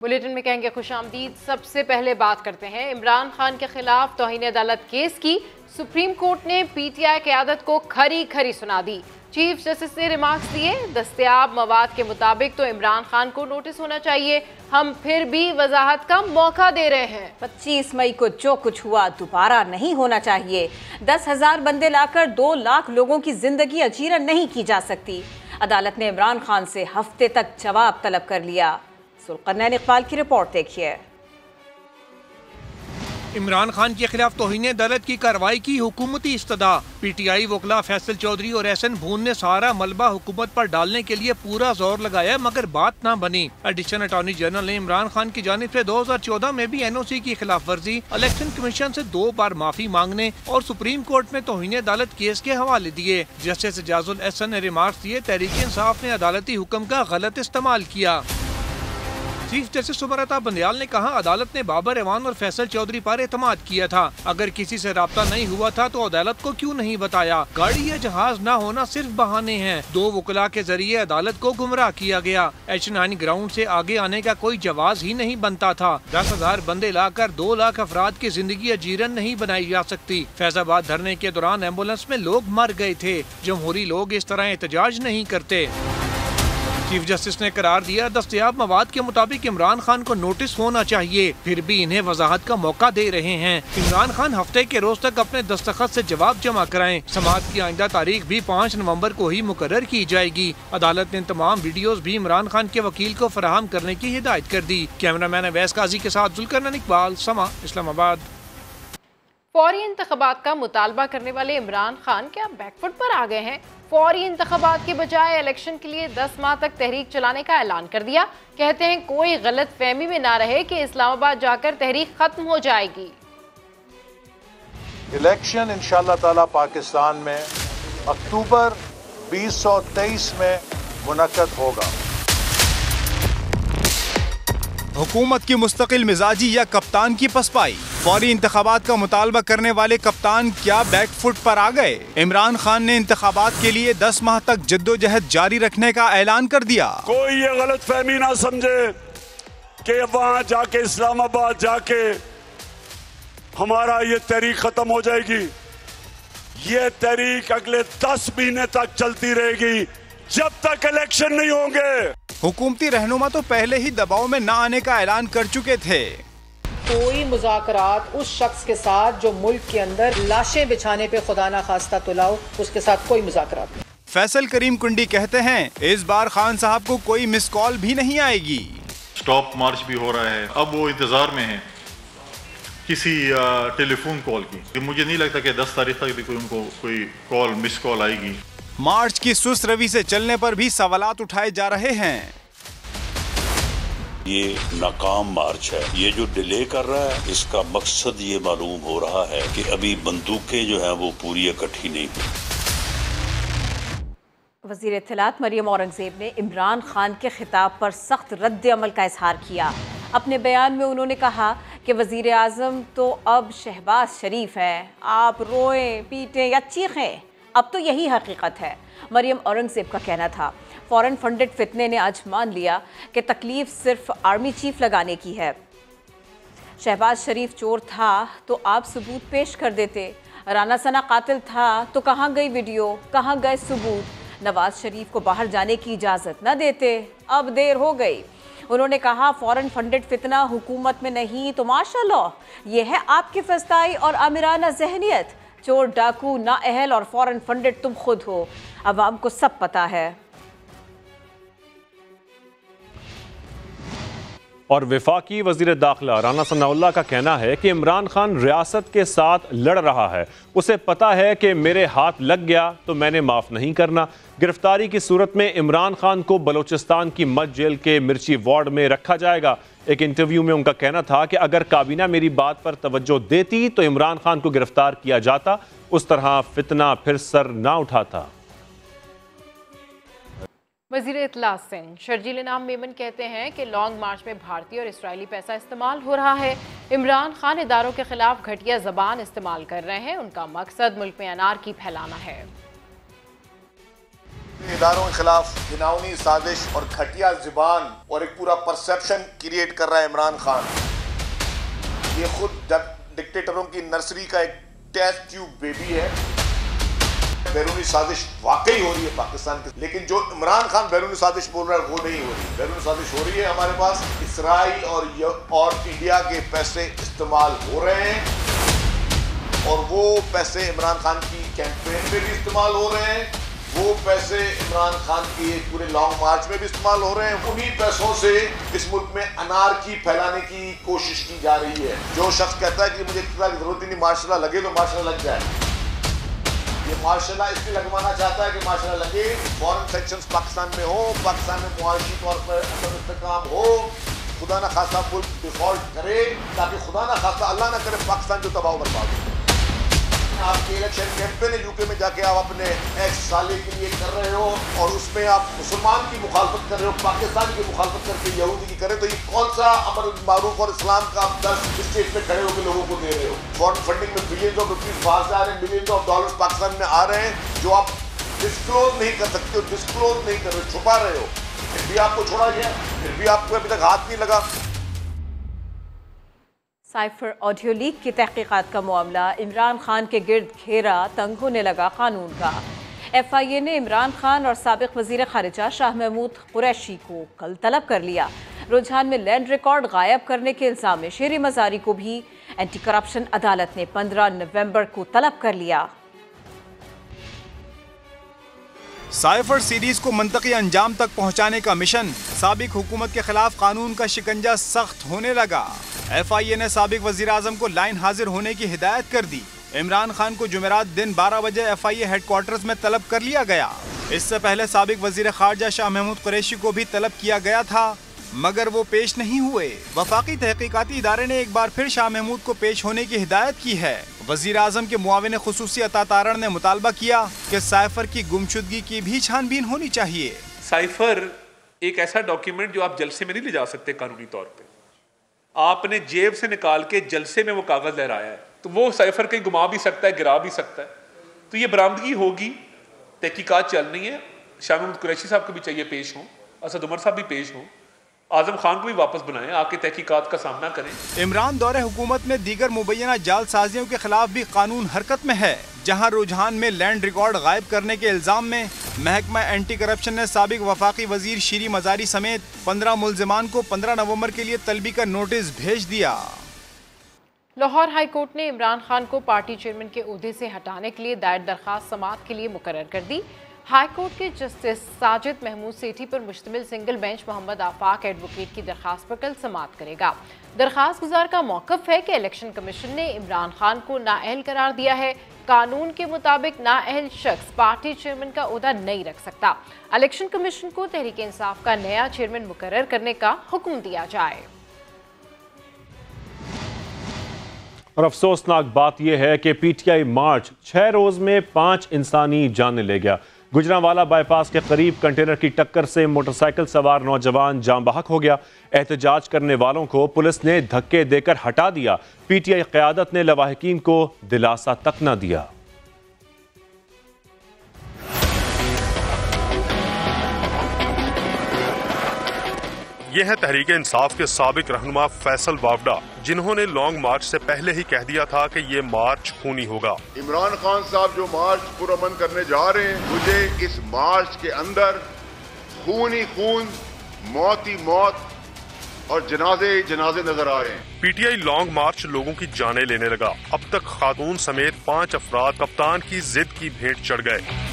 Bulletin में कहेंगे खुशामदीद। सबसे पहले बात करते हैं इमरान खान के खिलाफ तौहीन अदालत केस की। सुप्रीम कोर्ट ने पीटीआई क़यादत को खरी खरी सुना दी। चीफ जस्टिस ने रिमार्क्स दिए, दस्तयाब मवाद के मुताबिक तो इमरान खान को नोटिस होना चाहिए, हम फिर भी वजाहत का मौका दे रहे हैं। 25 मई को जो कुछ हुआ दोबारा नहीं होना चाहिए। 10,000 बंदे लाकर 2 लाख लोगों की जिंदगी अजीरन नहीं की जा सकती। अदालत ने इमरान खान से हफ्ते तक जवाब तलब कर लिया। सुल्करनैन इकबाल की रिपोर्ट देखिए। इमरान खान के खिलाफ तौहीन अदालत की कार्रवाई की हुकूमती इस्तदा। पीटीआई वकला फैसल चौधरी और एहसन भून ने सारा मलबा हुकूमत पर डालने के लिए पूरा जोर लगाया, मगर बात ना बनी। एडिशनल अटॉर्नी जनरल ने इमरान खान की जानिब से 2014 में भी NOC की खिलाफ वर्जी, इलेक्शन कमीशन से 2 बार माफी मांगने और सुप्रीम कोर्ट में तौहीन अदालत केस के हवाले दिए। जस्टिस एजाजुल एहसन ने रिमार्क्स दिए, तहरीक इंसाफ ने अदालती हुक्म का गलत इस्तेमाल किया। चीफ जस्टिस सुमरता बंदयाल ने कहा, अदालत ने बाबर एवान और फैसल चौधरी पर एतमाद किया था। अगर किसी से राब्ता नहीं हुआ था तो अदालत को क्यों नहीं बताया? गाड़ी या जहाज न होना सिर्फ बहाने हैं। 2 वकला के जरिए अदालत को गुमराह किया गया। H9 ग्राउंड से आगे आने का कोई जवाज ही नहीं बनता था। 10,000 बंदे लाकर 2 लाख अफराद की जिंदगी अजीरन नहीं बनाई जा सकती। फैजाबाद धरने के दौरान एम्बुलेंस में लोग मर गए थे। जमहूरी लोग इस तरह एहतजाज नहीं करते। चीफ जस्टिस ने करार दिया, दस्तयाब मवाद के मुताबिक इमरान खान को नोटिस होना चाहिए, फिर भी इन्हें वजाहत का मौका दे रहे हैं। इमरान खान हफ्ते के रोज तक अपने दस्तखत से जवाब जमा कराएं। समाअत की आइंदा तारीख भी 5 नवंबर को ही मुकर्रर की जाएगी। अदालत ने तमाम वीडियोस भी इमरान खान के वकील को फराहम करने की हिदायत कर दी। कैमरामैन अवैस काजी के साथ जुल्करनैन इकबाल, समा, इस्लामाबाद। फौरी इंतखाबात का मुतालबा करने वाले इमरान खान क्या बैकफुट पर आ गए हैं? फौरी इंतखाबात के बजाय इलेक्शन के लिए 10 माह तक तहरीक चलाने का ऐलान कर दिया। कहते हैं कोई गलत फहमी में ना रहे कि इस्लामाबाद जाकर तहरीक खत्म हो जाएगी। इलेक्शन इंशाअल्लाह ताला पाकिस्तान में अक्टूबर 2023 में मुनक्कद होगा। हुकूमत की मुस्तकिल मिजाजी या कप्तान की पसपाई? फौरी इंतखाबात का मुतालबा करने वाले कप्तान क्या बैकफुट पर आ गए? इमरान खान ने इंतखाबात के लिए 10 माह तक जद्दोजहद जारी रखने का ऐलान कर दिया। कोई ये गलत फहमी ना समझे कि वहाँ जाके इस्लामाबाद जाके हमारा ये तहरीक खत्म हो जाएगी। ये तहरीक अगले 10 महीने तक चलती रहेगी जब तक इलेक्शन नहीं होंगे। हुकूमती रहनुमा तो पहले ही दबाव में न आने का ऐलान कर चुके थे। कोई मुज़ाकरात उस शख्स के साथ जो मुल्क के अंदर लाशें बिछाने पे खुदा ना खास्ता तो लाओ, उसके साथ कोई मुज़ाकरात नहीं। फैसल करीम कुंडी कहते हैं, इस बार खान साहब को कोई मिस कॉल भी नहीं आएगी। स्टॉप मार्च भी हो रहा है, अब वो इंतजार में है किसी टेलीफोन कॉल की। मुझे नहीं लगता कि 10 तारीख तक भी कोई उनको कोई कॉल मिस कॉल आएगी। मार्च की सुस्त रवि से चलने पर भी सवालात उठाए जा रहे हैं। ये नाकाम मार्च है। ये जो डिले कर रहा है इसका मकसद ये मालूम हो रहा है कि अभी बंदूकें जो हैं वो पूरी इकट्ठी नहीं हुई। वज़ीर इत्तलात मरियम औरंगज़ेब ने इमरान खान के खिताब पर सख्त रद्द अमल का इजहार किया। अपने बयान में उन्होंने कहा कि वज़ीर आज़म तो अब शहबाज शरीफ है। आप रोएं, पीटें या चीखें, अब तो यही हकीकत है। मरियम औरंगज़ेब का कहना था, फॉरेन फंडेड फितने ने आज मान लिया कि तकलीफ सिर्फ आर्मी चीफ लगाने की है। शहबाज शरीफ चोर था तो आप सबूत पेश कर देते। राना सना कातिल था तो कहाँ गई वीडियो, कहाँ गए सबूत? नवाज शरीफ को बाहर जाने की इजाज़त न देते, अब देर हो गई। उन्होंने कहा, फॉरेन फंडेड फितना हुकूमत में नहीं तो माशाअल्लाह ये है आपकी फस्ताई और आमिराना जहनियत। चोर, डाकू, नाअहल और फॉरेन फंडेड तुम खुद हो। अवाम को सब पता है। और वफाकी वज़ीर दाखिला राना सनाउल्लाह का कहना है कि इमरान खान रियासत के साथ लड़ रहा है। उसे पता है कि मेरे हाथ लग गया तो मैंने माफ़ नहीं करना। गिरफ्तारी की सूरत में इमरान खान को बलूचिस्तान की मत जेल के मिर्ची वार्ड में रखा जाएगा। एक इंटरव्यू में उनका कहना था कि अगर काबीना मेरी बात पर तवज्जो देती तो इमरान खान को गिरफ्तार किया जाता, उस तरह फितना फिर सर ना उठाता। वज़ीर इत्तलात सिंध शर्जील इनाम मेमन कहते हैं कि लॉन्ग मार्च में भारतीय और इसराइली पैसा इस्तेमाल हो रहा है। इमरान खान इदारों के खिलाफ घटिया ज़बान इस्तेमाल कर रहे हैं। उनका मकसद मुल्क में अनारकी फैलाना है। इदारों के खिलाफ घिनौनी साजिश और घटिया जुबान और एक पूरा परसेप्शन क्रिएट कर रहा है इमरान खान। ये खुद डिक्टेटरों की नर्सरी का एक टेस्ट ट्यूब बेबी है। बैरूनी साजिश वाकई हो रही है पाकिस्तान की, लेकिन जो इमरान खान बैरूनी साजिश बोल रहा है वो नहीं हो रही। बैरूनी साजिश हो रही है हमारे पास इसराइल और इंडिया के पैसे इस्तेमाल हो रहे हैं और वो पैसे इमरान खान की कैंपेन में भी इस्तेमाल हो रहे हैं। वो पैसे इमरान खान के पूरे लॉन्ग मार्च में भी इस्तेमाल हो रहे हैं। उन्हीं पैसों से इस मुल्क में अनारकी फैलाने की कोशिश की जा रही है। जो शख्स कहता है कि मुझे इतना की जरूरत ही नहीं, मार्शल लगे तो मार्शल लग जाए, ये मार्शल इसलिए लगवाना चाहता है कि मार्शल लगे, फॉरेन सेक्शंस पाकिस्तान में हो, पाकिस्तान में मुआशी तौर पर इस्तेकाम हो, खुदा न खासा मुल्क डिफॉल्ट करे, ताकि खुदा न खासा अल्लाह न करे पाकिस्तान जो तबाह बर्बाद हो। आपके इलेक्शन कैंपेन यूके में जाके आप अपने एक्स साले के लिए कर रहे हो और उसमें आप मुसलमान की मुखालफत कर रहे हो, पाकिस्तान की मुखालफत करके यहूदी की करे, तो ये कौन सा अमर मारूफ और इस्लाम का आप दर्ज इस स्टेट में खड़े होकर लोगों को दे रहे हो? फॉरेन फंडिंग में बिलियंस ऑफ रुपीज बाहर से आ रहे हैं, बिलियंस ऑफ डॉलर्स पाकिस्तान में आ रहे हैं जो आप डिस्क्लोज नहीं कर सकते हो, डिस्क्लोज नहीं कर रहे हो, छुपा रहे हो। फिर भी आपको छोड़ा गया, फिर भी आपको अभी तक हाथ नहीं लगा। साइफर ऑडियो लीक की तहकीकात का मामला, इमरान खान के गिर्द घेरा तंग होने लगा कानून का। FIA ने इमरान खान और साबिक वजीर खारिजा शाह महमूद कुरैशी को कल तलब कर लिया। रुझान में लैंड रिकॉर्ड गायब करने के इल्ज़ाम में शेर मजारी को भी एंटी करप्शन अदालत ने 15 नवंबर को तलब कर लिया। साइफर सीरीज को मंतकी अंजाम तक पहुंचाने का मिशन, साबिक हुकूमत के खिलाफ कानून का शिकंजा सख्त होने लगा। FIA ने साबिक वजीर आजम को लाइन हाजिर होने की हिदायत कर दी। इमरान खान को जुमेरात दिन 12 बजे FIA हेडक्वार्टर्स में तलब कर लिया गया। इससे पहले साबिक वजीर खारजा शाह महमूद कुरैशी को भी तलब किया गया था, मगर वो पेश नहीं हुए। वफाकी तहकीकाती इदारे ने एक बार फिर शाह महमूद को पेश होने की हिदायत की है। वजीर आजम के मुआविन खुसूसी अता तारण ने मुतालबा किया कि साइफर की गुमशुदगी की भी छानबीन होनी चाहिए। साइफर एक ऐसा डॉक्यूमेंट जो आप जलसे में नहीं ले जा सकते कानूनी तौर पे, आपने जेब से निकाल के जलसे में वो कागज लहराया है, तो वो साइफर कहीं घुमा भी सकता है, गिरा भी सकता है। तो ये बरामदगी होगी, तहकीकात चल रही है। शाह महमूद कुरैशी साहब को भी चाहिए पेश हों, असद उमर साहब भी पेश हों, आजम खान को भी वापस बनाएं, आके तहकीकात का सामना करें। इमरान दौरे हुकूमत में दीगर मुबैना जालसाजियों के खिलाफ भी कानून हरकत में है, जहां रुझान में लैंड रिकॉर्ड गायब करने के इल्जाम में महकमा एंटी करप्शन ने साबिक वफाकी वजीर शीरी मजारी समेत 15 मुल्जिमान को 15 नवंबर के लिए तलबी का नोटिस भेज दिया। लाहौर हाई कोर्ट ने इमरान खान को पार्टी चेयरमैन के ओहदे से हटाने के लिए दायर दरखास्त समाअत के लिए मुकर्रर कर दी। हाई कोर्ट के जस्टिस साजिद महमूद सेठी पर मुश्तमिल सिंगल बेंच मोहम्मद आफाक एडवोकेट की दरखास्त पर कल समाअत करेगा। दरखास्त गुजार का मौक़िफ़ है कि इलेक्शन कमीशन ने इमरान खान को नाअहल करार दिया है। कानून के मुताबिक नाअहल शख्स पार्टी चेयरमैन का ओहदा नहीं रख सकता। इलेक्शन कमीशन को तहरीक इंसाफ का नया चेयरमैन मुकर्रर करने का हुक्म दिया जाए। और अफसोसनाक बात यह है कि PTI मार्च 6 रोज में 5 इंसानी जानें ले गया। गुजरांवाला बाईपास के करीब कंटेनर की टक्कर से मोटरसाइकिल सवार नौजवान जान बहक हो गया। एहतजाज करने वालों को पुलिस ने धक्के देकर हटा दिया। PTI क़यादत ने लवाहिकीन को दिलासा तक न दिया। यह है तहरीक इंसाफ के साबिक रहनुमा फैसल बावडा, जिन्होंने लॉन्ग मार्च से पहले ही कह दिया था कि ये मार्च खूनी होगा। इमरान खान साहब जो मार्च पुरअमन करने जा रहे हैं, मुझे इस मार्च के अंदर खून ही खून, मौत ही मौत और जनाजे ही जनाजे नजर आ रहे हैं। PTI लॉन्ग मार्च लोगों की जानें लेने लगा। अब तक खातून समेत 5 अफराद कप्तान की जिद की भेंट चढ़ गए।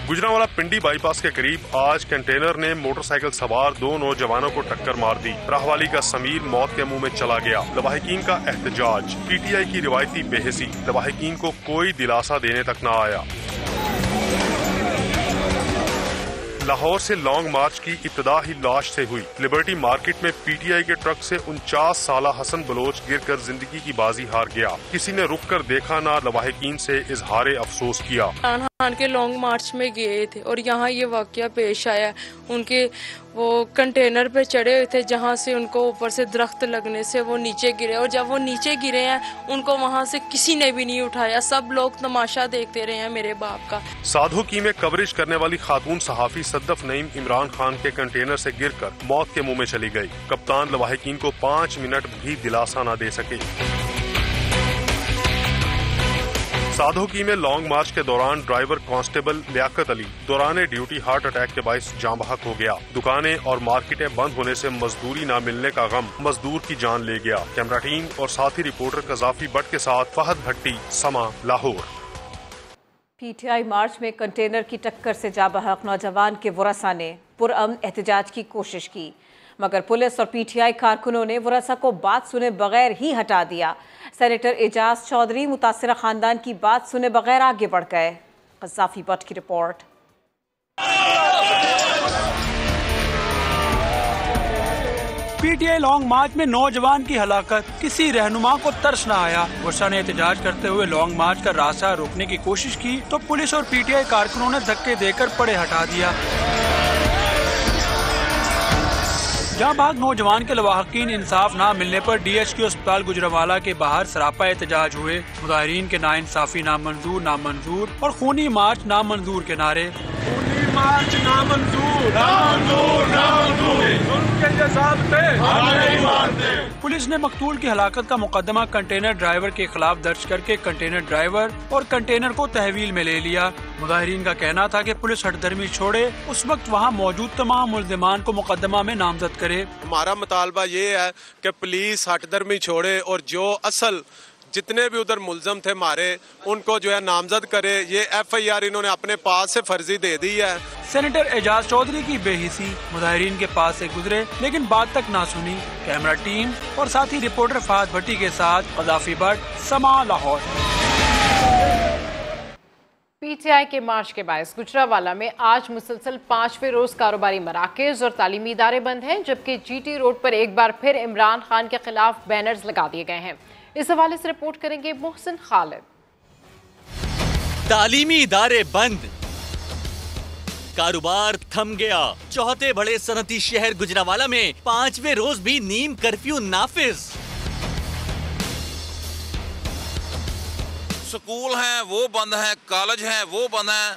गुजरांवाला पिंडी बाईपास के करीब आज कंटेनर ने मोटरसाइकिल सवार 2 नौजवानों को टक्कर मार दी। राहवाली का समीर मौत के मुंह में चला गया। लवाहिकीन का एहतजाज, PTI की रिवायती बेहसी, लवाहिकीन को कोई दिलासा देने तक न आया। लाहौर से लॉन्ग मार्च की इब्तिदा ही लाश से हुई। लिबर्टी मार्केट में PTI के ट्रक से 49 साला हसन बलोच गिरकर जिंदगी की बाजी हार गया। किसी ने रुक कर देखा ना, लवाहिकीन से इजहार अफसोस किया। इमरान खान के लॉन्ग मार्च में गए थे और यहाँ ये वाकया पेश आया। वो कंटेनर पे चढ़े हुए थे जहाँ से उनको ऊपर से दरख्त लगने से वो नीचे गिरे, और जब वो नीचे गिरे हैं उनको वहाँ से किसी ने भी नहीं उठाया, सब लोग तमाशा देखते रहे हैं मेरे बाप का। साधुकी में कवरेज करने वाली खातून सहाफी सद्दफ नईम इमरान खान के कंटेनर से गिरकर मौत के मुंह में चली गई। कप्तान लवाहिकीन को 5 मिनट भी दिलासा न दे सके। साधुकी में लॉन्ग मार्च के दौरान ड्राइवर कांस्टेबल लियाकत अली दौरान ड्यूटी हार्ट अटैक के बायस जान बहक हो गया। दुकानें और मार्केटें बंद होने से मजदूरी न मिलने का गम मजदूर की जान ले गया। कैमरा टीम और साथी रिपोर्टर कजाफी भट्ट के साथ फहद भट्टी, समा, लाहौर। पीटीआई मार्च में कंटेनर की टक्कर से जा बहक नौजवान के वरसा ने पुरअमन एहतजाज की कोशिश की, मगर पुलिस और पीटीआई कारकुनों ने वरसा को बात सुने बगैर ही हटा दिया। सेनेटर एजाज चौधरी मुतासिरा खानदान की बात सुने बगैर आगे बढ़ गए। कज़ाफी भट्ट की रिपोर्ट। पीटीआई लॉन्ग मार्च में नौजवान की हलाकत, किसी रहनुमा को तरस न आया। वर्षा ने एहतजाज करते हुए लॉन्ग मार्च का रास्ता रोकने की कोशिश की तो पुलिस और पीटीआई कारकुनों ने धक्के देकर पड़े हटा दिया। जहाँ भाग नौजवान के लवाहकीन इंसाफ न मिलने पर डीएचक्यू अस्पताल गुजरांवाला के बाहर सरापा एहतजाज हुए। मुजाहिरीन के नाइंसाफी नामंजूर नामंजूर और खूनी मार्च नामंजूर के नारे। खूनी मार्च नामंजूर नामंजूर नामंजूर, उनके जज़ाब पे हम नहीं मानते। पुलिस ने मकतूल की हलाकत का मुकदमा कंटेनर ड्राइवर के खिलाफ दर्ज करके कंटेनर ड्राइवर और कंटेनर को तहवील में ले लिया। मुजाहिरीन का कहना था कि पुलिस हटदर्मी छोड़े, उस वक्त वहाँ मौजूद तमाम मुल्ज़िमान को मुकदमा में नामजद करे। हमारा मुतालबा ये है कि पुलिस हटदर्मी छोड़े और जो असल जितने भी उधर मुल्ज़म थे हमारे, उनको जो है नामजद करे। ये FIR इन्होंने अपने पास से फर्जी दे दी है। सेनेटर एजाज चौधरी की बेहिसी मुजाहिरीन के पास से गुजरे लेकिन बात तक ना सुनी। कैमरा टीम और साथी रिपोर्टर फहद भट्टी के साथ कज़ाफी भट्ट, समा, लाहौर। पीटीआई के मार्च के बायस गुजरांवाला में आज मुसलसल 5वें रोज कारोबारी मराकज़ और तालीमी इदारे बंद हैं, जबकि GT रोड पर एक बार फिर इमरान खान के खिलाफ बैनर्स लगा दिए गए हैं। इस हवाले से रिपोर्ट करेंगे मोहसिन खालिद। तालीमी इदारे बंद, कारोबार थम गया। चौथे बड़े सनती शहर गुजरांवाला में 5वें रोज भी नीम कर्फ्यू नाफिज। स्कूल हैं वो बंद हैं, कॉलेज हैं वो बंद हैं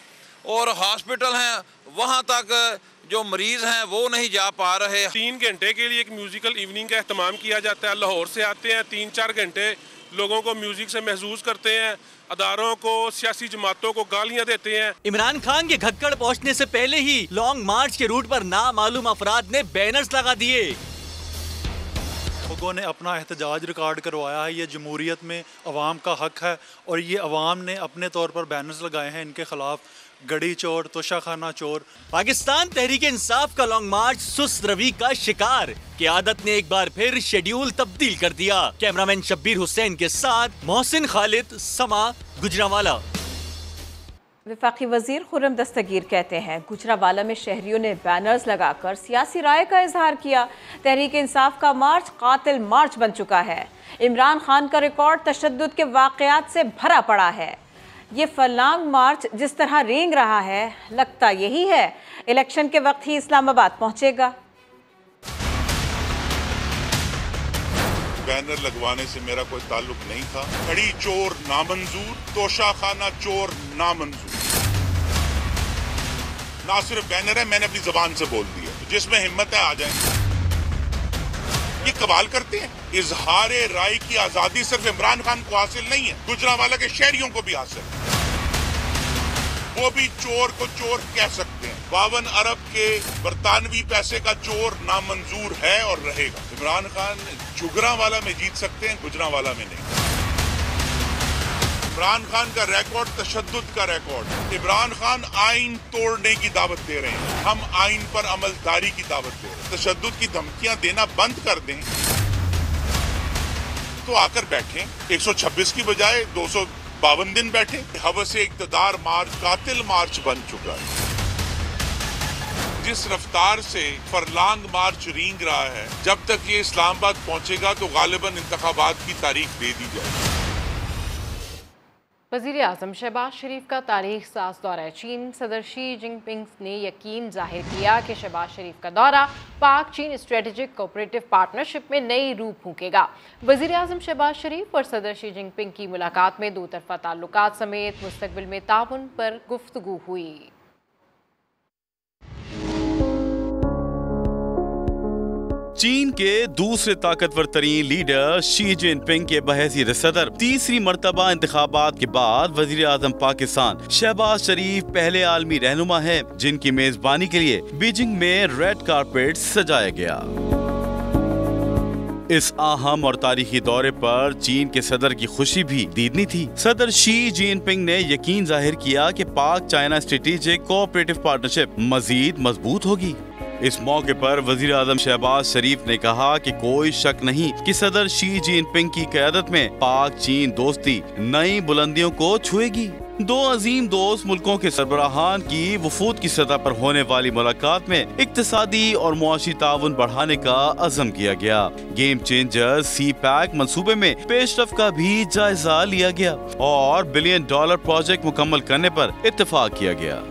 और हॉस्पिटल हैं, वहाँ तक जो मरीज हैं वो नहीं जा पा रहे। 3 घंटे के लिए एक म्यूजिकल इवनिंग का एहतमाम किया जाता है। लाहौर से आते हैं, 3-4 घंटे लोगों को म्यूजिक से महसूस करते हैं, अदारों को, सियासी जमातों को गालियां देते हैं। इमरान खान के घक्कड़ पहुंचने से पहले ही लॉन्ग मार्च के रूट पर नामालूम अफराद ने बैनर्स लगा दिए। लोगों ने अपना एहतजाज रिकॉर्ड करवाया है। ये जमहूरियत में अवाम का हक है और ये अवाम ने अपने तौर पर बैनर्स लगाए हैं इनके खिलाफ। गड़ी चोर, तोशाखाना चोर। पाकिस्तान तहरीक इंसाफ का लॉन्ग मार्च सुस्त रवि का शिकार। क़यादत ने एक बार फिर शेड्यूल तब्दील कर दिया। कैमरामैन शब्बीर हुसैन के साथ मोहसिन खालिद, समा, गुजरांवाला। वफाकी वजीर खुर्रम दस्तगीर कहते हैं गुजरांवाला में शहरियों ने बैनर्स लगाकर सियासी राय का इजहार किया। तहरीक इंसाफ का मार्च कातिल मार्च बन चुका है। इमरान खान का रिकॉर्ड तशद्दुद के वाक़यात से भरा पड़ा है। ये फलांग मार्च जिस तरह रेंग रहा है, लगता यही है इलेक्शन के वक्त ही इस्लामाबाद पहुंचेगा। बैनर लगवाने से मेरा कोई ताल्लुक नहीं था। खड़ी चोर नामंजूर, तोशाखाना चोर नामंजूर। ना सिर्फ बैनर है, मैंने अपनी जबान से बोल दिया। जिसमें हिम्मत है आ जाए। ये कमाल करते हैं। इजहार राय की आजादी सिर्फ इमरान खान को हासिल नहीं है, गुजरांवाला के शहरियों को भी हासिल है। वो भी चोर को चोर कह सकते हैं। 52 अरब के बरतानवी पैसे का चोर नामंजूर है और रहेगा। इमरान खान गुजरांवाला में जीत सकते हैं, गुजरांवाला में नहीं। इमरान खान का रिकॉर्ड तशद्दुद का रिकॉर्ड। इमरान खान आइन तोड़ने की दावत दे रहे हैं, हम आइन पर अमलदारी की दावत दे रहे हैं। तशद्दुद की धमकियां देना बंद कर दें तो आकर बैठे। 126 की बजाय 252 दिन बैठे। हवस इक्तदार मार्च कातिल मार्च बन चुका है। जिस रफ्तार से फरलांग मार्च रींग रहा है, जब तक ये इस्लामाबाद पहुंचेगा तो गालिबन इंतखाबात की तारीख दे दी जाएगी। वज़ीर आज़म शहबाज शरीफ का तारीख साज दौरा चीन। सदर शी जिनपिंग ने यकीन जाहिर किया कि शहबाज शरीफ का दौरा पाक चीन स्ट्रेटेजिक कोऑपरेटिव पार्टनरशिप में नई रूह फूकेगा। वज़ीर आज़म शहबाज शरीफ और सदर शी जिनपिंग की मुलाकात में दो तरफ़ा ताल्लुकात समेत मुस्तक़बिल में ताउन पर गुफ्तगू हुई। चीन के दूसरे ताकतवर तरीन लीडर शी जिनपिंग के बहैसियत सदर तीसरी मर्तबा इंतखाबात के बाद वजीर आज़म पाकिस्तान शहबाज शरीफ पहले आलमी रहनुमा है जिनकी मेजबानी के लिए बीजिंग में रेड कारपेट सजाया गया। इस अहम और तारीखी दौरे पर चीन के सदर की खुशी भी दीदनी थी। सदर शी जिनपिंग ने यकीन जाहिर किया कि पाक चाइना स्ट्रेटेजिक कोऑपरेटिव पार्टनरशिप मजीद मजबूत होगी। इस मौके पर वजीर आज़म शहबाज शरीफ ने कहा कि कोई शक नहीं कि सदर शी जिनपिंग की क़यादत में पाक चीन दोस्ती नई बुलंदियों को छुएगी। दो अजीम दोस्त मुल्कों के सरबराहान की वफूद की सतह पर होने वाली मुलाकात में इक्तिसादी और मुआशी ताउन बढ़ाने का अज़म किया गया। गेम चेंजर सी पैक मंसूबे में पेशरफ का भी जायजा लिया गया और $1 बिलियन प्रोजेक्ट मुकम्मल करने पर इत्तेफाक किया गया।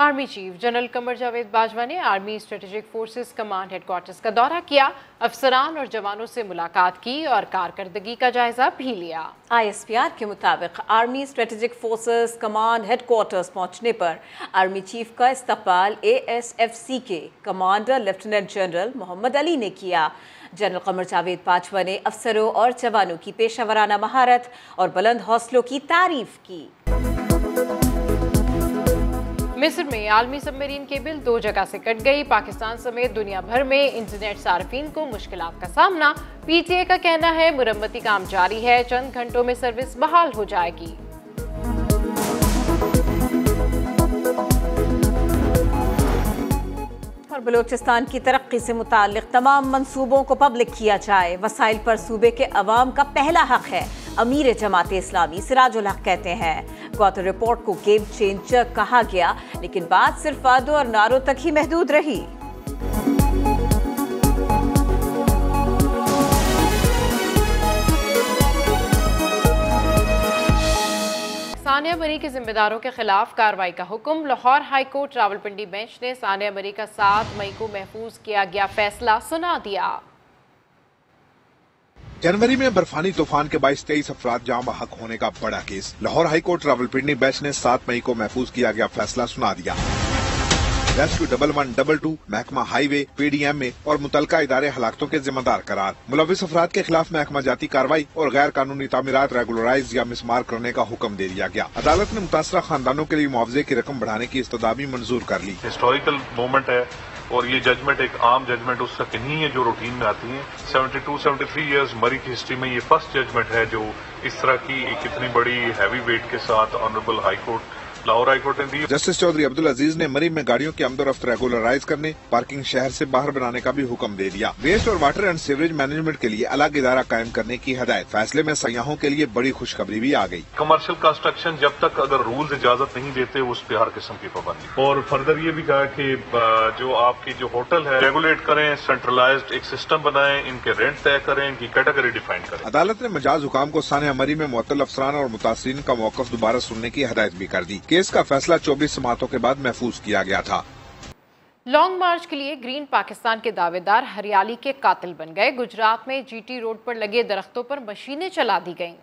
Army chief general Qamar Javed Bajwa ने army strategic forces command headquarters का दौरा किया, अफसरान और जवानों से मुलाकात की और कारकर्दगी का जायजा भी लिया। ISPR के मुताबिक army strategic forces command headquarters पहुंचने पर आर्मी चीफ का इस्तकबाल ASFC के commander lieutenant general Mohammad Ali ने किया। जनरल कमर जावेद बाजवा ने अफसरों और जवानों की पेशावराना महारत और बुलंद हौसलों की तारीफ की। मिस्र में आलमी सबमरीन केबल 2 जगह से कट गई। पाकिस्तान समेत दुनिया भर में इंटरनेट सार्फिन को मुश्किलात का सामना। PTA का कहना है मुरम्मती काम जारी है, चंद घंटों में सर्विस बहाल हो जाएगी। और बलूचिस्तान की तरक्की से मुताल्लिक तमाम मंसूबों को पब्लिक किया जाए, वसाइल पर सूबे के अवाम का पहला हक है, अमीर जमात इस्लामी सिराजुल हक कहते हैं। क्वार्टर रिपोर्ट को गेम चेंजर कहा गया, लेकिन बात सिर्फ वादों और नारों तक ही महदूद रही। सानिया मरी के जिम्मेदारों के खिलाफ कार्रवाई का हुक्म। Lahore high court Rawalpindi bench ने सानिया मरी का 7 मई को महफूज किया गया फैसला सुना दिया। जनवरी में बर्फानी तूफान के 22-23 अफराद जाम बहक होने का बड़ा case. Lahore high court Rawalpindi bench ने 7 मई को महफूज किया गया फैसला सुना दिया। रेस्क्यू 1112 महकमा हाईवे PDM में और मुतलका इदारे हलाकतों के जिम्मेदार करार। मुलविस अफराद के खिलाफ महकमा जाती कार्रवाई और गैर कानूनी तामीरात रेगुलराइज या मिसमार करने का हुक्म दे दिया गया। अदालत ने मुतासरा खानदानों के लिए मुआवजे की रकम बढ़ाने की इस्तदा भी मंजूर कर ली। हिस्टोरिकल मोमेंट है और ये जजमेंट एक आम जजमेंट उस तक नहीं है जो रूटीन में आती है। 72-73 इयर्स मरी की हिस्ट्री में ये फर्स्ट जजमेंट है जो इस तरह की एक इतनी बड़ी हैवी वेट के साथ honourable high court Lahore high court ने दी। जस्टिस चौधरी अब्दुल अजीज ने मरी में गाड़ियों की आमदोरफ्त रेगुलराइज करने, पार्किंग शहर से बाहर बनाने का भी हुक्म दे दिया। वेस्ट और वाटर एंड सीवरेज मैनेजमेंट के लिए अलग इदारा कायम करने की हदायत। फैसले में सयाहों के लिए बड़ी खुशखबरी भी आ गई। कमर्शियल कंस्ट्रक्शन जब तक अगर रूल्स इजाजत नहीं देते उस पर हर किस्म की पाबंदी। और फर्दर ये भी कहा कि जो आपकी जो होटल है रेगुलेट करें, सेंट्रलाइज्ड एक सिस्टम बनाएं, इनके रेंट तय करें, इनकी कैटेगरी डिफाइन करें। अदालत ने मजाज हुकाम को सानिया मरी में मुअत्तल अफसरान और मुतासिरीन का मौकफ दोबारा सुनने की हदायत भी कर दी। केस का फैसला 24 समातों के बाद महफूज किया गया था। लॉन्ग मार्च के लिए ग्रीन पाकिस्तान के दावेदार हरियाली के कातिल बन गए। गुजरात में GT रोड पर लगे दरख्तों पर मशीनें चला दी गईं।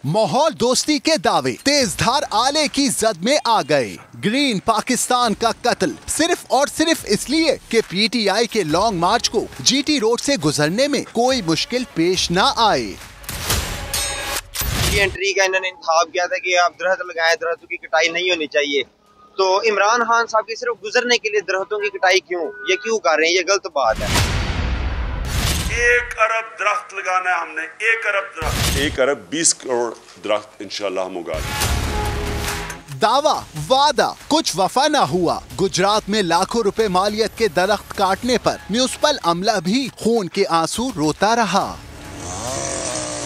माहौल दोस्ती के दावे तेजधार आले की जद में आ गए। ग्रीन पाकिस्तान का कत्ल सिर्फ और सिर्फ इसलिए कि PTI के लॉन्ग मार्च को GT रोड से गुजरने में कोई मुश्किल पेश ना आए। एंट्री का इन्होंने इंतखाब किया था कि आप दरख्त लगाएं, दरख्तों की कटाई नहीं होनी चाहिए। तो इमरान खान साहब की सिर्फ गुजरने के लिए दरख्तों की कटाई क्यों कर रहे हैं? ये गलत बात है। 1 अरब दरख्त लगाना है हमने, 1 अरब दरख्त, 1 अरब 20 करोड़ दरख्त इंशाल्लाह हम उगा लेंगे। दावा वादा कुछ वफा न हुआ। गुजरात में लाखों रुपए मालियत के दरख्त काटने पर म्युनिसिपल अमला भी खून के आंसू रोता रहा।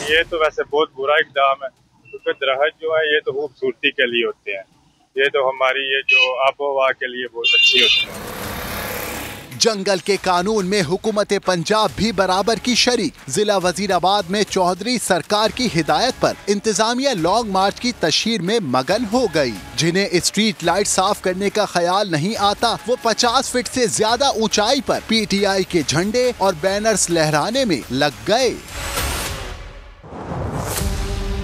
ये तो वैसे बहुत बुरा इक़दाम है, क्योंकि दरख्त जो है ये तो खूबसूरती के लिए होते हैं, ये तो हमारी ये जो आबोहवा के लिए बहुत अच्छी होती है। जंगल के कानून में हुकूमत पंजाब भी बराबर की शरीक। जिला वजीराबाद में चौधरी सरकार की हिदायत पर इंतजामिया लॉन्ग मार्च की तशहीर में मगन हो गई। जिन्हें स्ट्रीट लाइट साफ करने का ख्याल नहीं आता, वो 50 फीट से ज्यादा ऊंचाई पर PTI के झंडे और बैनर्स लहराने में लग गए।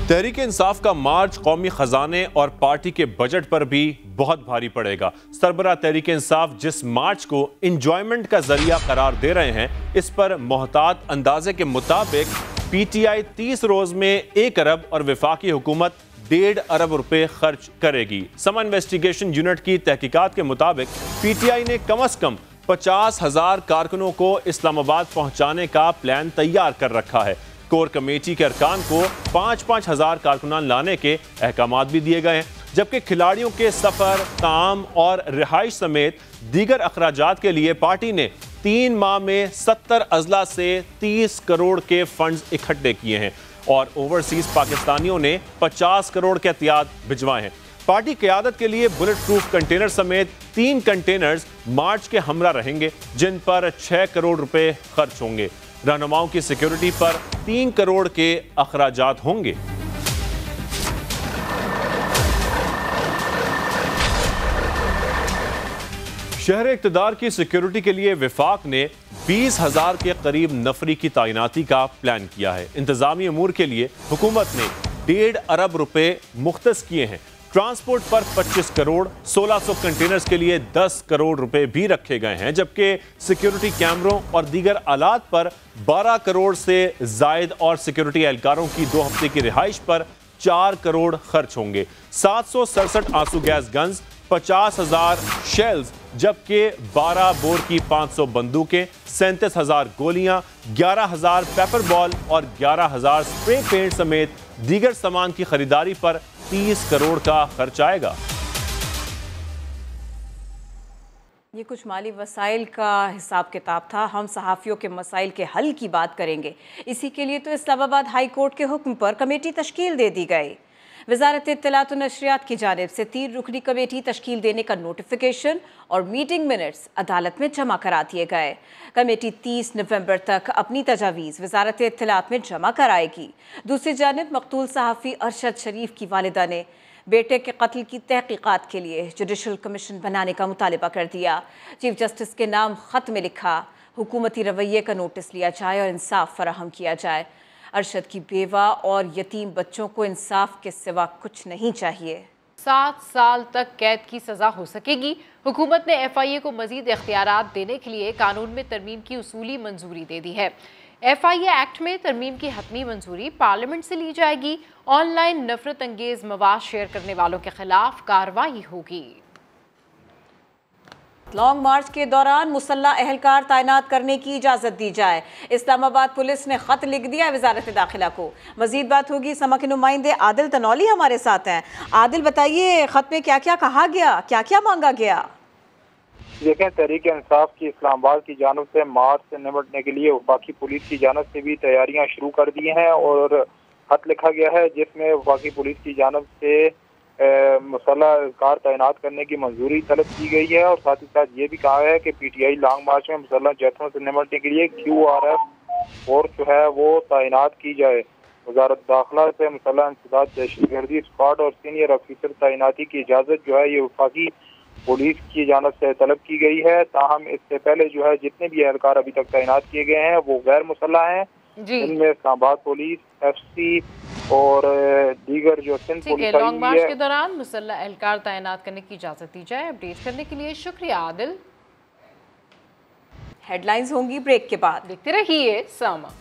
तहरीक इंसाफ का मार्च कौमी खजाने और पार्टी के बजट पर भी बहुत भारी पड़ेगा। सरबराह तहरीक इंसाफ जिस मार्च को इंजॉयमेंट का जरिया करार दे रहे हैं, इस पर मोहतात अंदाजे के मुताबिक PTI 30 रोज में 1 अरब और वफाकी हुकूमत 1.5 अरब रुपए खर्च करेगी। समा इन्वेस्टिगेशन यूनिट की तहकीकात के मुताबिक PTI ने कम अज कम 50,000 कारकुनों को इस्लामाबाद पहुंचाने का प्लान तैयार कर रखा है। कोर कमेटी के अरकान को 5-5 हजार कारकुनान लाने के अहकामात भी दिए गए हैं, जबकि खिलाड़ियों के सफर, ताम और रिहाइश समेत दीगर अखराजात के लिए पार्टी ने 3 माह में 70 अजला से 30 करोड़ के फंड्स इकट्ठे किए हैं और ओवरसीज पाकिस्तानियों ने 50 करोड़ के एहतियात भिजवाए हैं। पार्टी क़यादत के लिए बुलेट प्रूफ कंटेनर समेत 3 कंटेनर्स मार्च के हमरा रहेंगे, जिन पर 6 करोड़ रुपए खर्च होंगे। रहनुमाओं की सिक्योरिटी पर 3 करोड़ के अखराजात होंगे। शहर इक़्तिदार की सिक्योरिटी के लिए विफाक ने 20,000 के करीब नफरी की तैनाती का प्लान किया है। इंतजामी अमूर के लिए हुकूमत ने 1.5 अरब रुपए मुख्तस किए हैं। ट्रांसपोर्ट पर 25 करोड़, 1600 कंटेनर्स के लिए 10 करोड़ रुपए भी रखे गए हैं, जबकि सिक्योरिटी कैमरों और दीगर आलात पर 12 करोड़ से जायद और सिक्योरिटी एहलकारों की 2 हफ्ते की रिहाइश पर 4 करोड़ खर्च होंगे। 767 आंसू गैस गन्स, 50,000 शेल्स, जबकि 12 बोर की 500 बंदूकें, 37,000 गोलियां, 11,000 पेपर बॉल और 11,000 स्प्रे पेंट समेत दीगर सामान की खरीदारी पर 30 करोड़ का खर्च आएगा। ये कुछ माली वसाइल का हिसाब किताब था। हम सहाफ़ियों के मसाइल के हल की बात करेंगे। इसी के लिए तो इस्लामाबाद हाई कोर्ट के हुक्म पर कमेटी तश्कील दे दी गई। वज़ारत इत्तलात व नशरियात की जानिब से 3 रुकनी कमेटी तश्कील देने का नोटिफिकेशन और मीटिंग मिनट्स अदालत में जमा करा दिए गए। कमेटी 30 नवंबर तक अपनी तजावीज़ वज़ारत इत्तलात में जमा कराएगी। दूसरी जानिब मकतूल सहाफ़ी अरशद शरीफ की वालिदा ने बेटे के कत्ल की तहकीकात के लिए जुडिशल कमीशन बनाने का मुतालबा कर दिया। चीफ जस्टिस के नाम ख़त में लिखा, हुकूमती रवैये का नोटिस लिया जाए और इंसाफ फराहम किया जाए। अरशद की बेवा और यतीम बच्चों को इंसाफ के सिवा कुछ नहीं चाहिए। 7 साल तक कैद की सजा हो सकेगी। हुकूमत ने FIA को मजीद इख्तियारात देने के लिए कानून में तरमीम की उसूली मंजूरी दे दी है। FIA एक्ट में तरमीम की हतमी मंजूरी पार्लियामेंट से ली जाएगी। ऑनलाइन नफरत अंगेज मवाद शेयर करने वालों के खिलाफ कार्रवाई होगी। लॉन्ग मार्च के दौरान मुसल्लह अहलकार तैनात करने की इजाज़त दी जाए। इस्लामाबाद पुलिस ने ख़त लिख दिया वज़ारत दाखिला को। मज़ीद बात होगी। समा के नुमाइंदे आदिल तनौली हमारे साथ हैं। आदिल, बताइए ख़त में क्या क्या कहा गया, क्या क्या मांगा गया? देखें, तहरीक इंसाफ की इस्लामाबाद की जानब से मार्च से निपटने के लिए वफाकी पुलिस की जानब से भी तैयारियां शुरू कर दी हैं और खत लिखा गया है जिसमें वफाकी पुलिस की जानब से मुसल्लह कार तैनात करने की मंजूरी तलब की गई है और साथ ही साथ ये भी कहा है कि PTI लॉन्ग मार्च में मुसल्लह जत्थों से निपटने के लिए QRF फोर्स जो है वो तैनात की जाए। वजारत दाखिला से मुसल्लह इंसदाद दहशतगर्दी स्क्वाड और सीनियर अफसर तैनाती की इजाज़त जो है ये वफाकी पुलिस की जानब से तलब की गई है। ताहम इससे पहले जो है जितने भी एहलकार अभी तक तैनात किए गए हैं वो गैर मुसल्लह हैं, इनमें इस्लामाबाद पुलिस, FC और दीगर जो सिंध पुलिस। लॉन्ग मार्च के दौरान मुसल्लह एहलकार तैनात करने की इजाजत दी जाए। अपडेट करने के लिए शुक्रिया आदिल। हेडलाइंस होंगी ब्रेक के बाद। देखते रहिए समा।